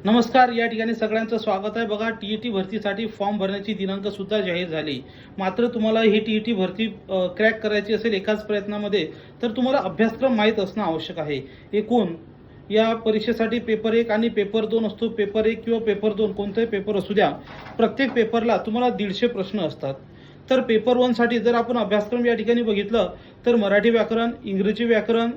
नमस्कार. या ठिकाणी सगळ्यांचं स्वागत आहे. बघा, टीईटी भरतीसाठी फॉर्म भरण्याची दिनांक सुद्धा जाहीर झाली. मात्र तुम्हाला ही टीईटी भरती क्रॅक करायची असेल एकाच प्रयत्नामध्ये, तर तुम्हाला अभ्यासक्रम माहीत असणं आवश्यक आहे. एकूण या परीक्षेसाठी पेपर 1 आणि पेपर 2 असतो. पेपर 1 किंवा पेपर 2 कोणताही पेपर असू द्या, प्रत्येक पेपरला तुम्हाला 150 प्रश्न असतात. तर पेपर 1 साठी जर आपण अभ्यासक्रम या ठिकाणी बघितलं तर मराठी व्याकरण, इंग्रजी व्याकरण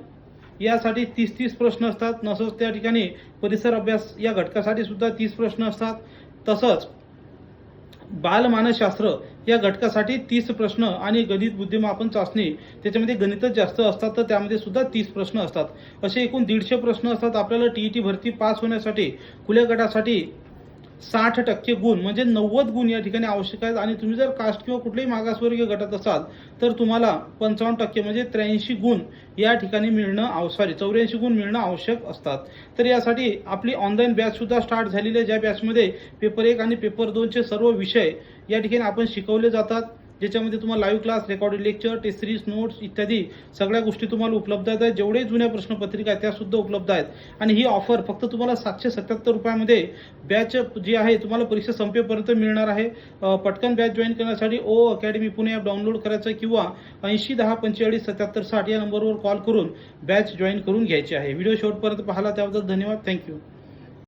यासाठी 30 प्रश्न असतात. तसंच त्या ठिकाणी परिसर अभ्यास या घटकासाठी सुद्धा 30 प्रश्न असतात. तसंच बालमानसशास्त्र या घटकासाठी 30 प्रश्न आणि गणित बुद्धिमापन चाचणी त्याच्यामध्ये गणितच जास्त असतात, तर त्यामध्ये सुद्धा 30 प्रश्न असतात. असे एकूण 150 प्रश्न असतात. आपल्याला टीईटी भरती पास होण्यासाठी खुल्या गटासाठी 60% गुण म्हणजे 90 गुण या ठिकाणी आवश्यक आहेत. आणि तुम्ही जर कास्ट किंवा कुठल्याही मागासवर्गीय गटात असाल तर तुम्हाला 55% म्हणजे 83 गुण या ठिकाणी मिळणं 84 गुण मिळणं आवश्यक असतात. तर यासाठी आपली ऑनलाईन बॅच सुद्धा स्टार्ट झालेली आहे, ज्या बॅचमध्ये पेपर 1 आणि पेपर 2 चे सर्व विषय या ठिकाणी आपण शिकवले जातात, ज्याच्यामध्ये तुम्हाला live class, recorded lecture, test series, notes इत्यादी सगळ्या गोष्टी तुम्हाला उपलब्ध आहेत. जेवढे जुन्या प्रश्नपत्रिका आहेत त्या सुद्धा उपलब्ध आहेत. आणि ही ऑफर फक्त तुम्हाला 777 रुपयामध्ये बॅच जी आहे तुम्हाला परीक्षा संपेपर्यंत मिळणार आहे. पटकन बॅच जॉईन करण्यासाठी O academy Pune app download करायचं किंवा 8010457760 या नंबरवर कॉल करून बॅच जॉईन करून घ्यायची आहे. व्हिडिओ शेवटपर्यंत पाहिला त्याबद्दल धन्यवाद. थँक्यू.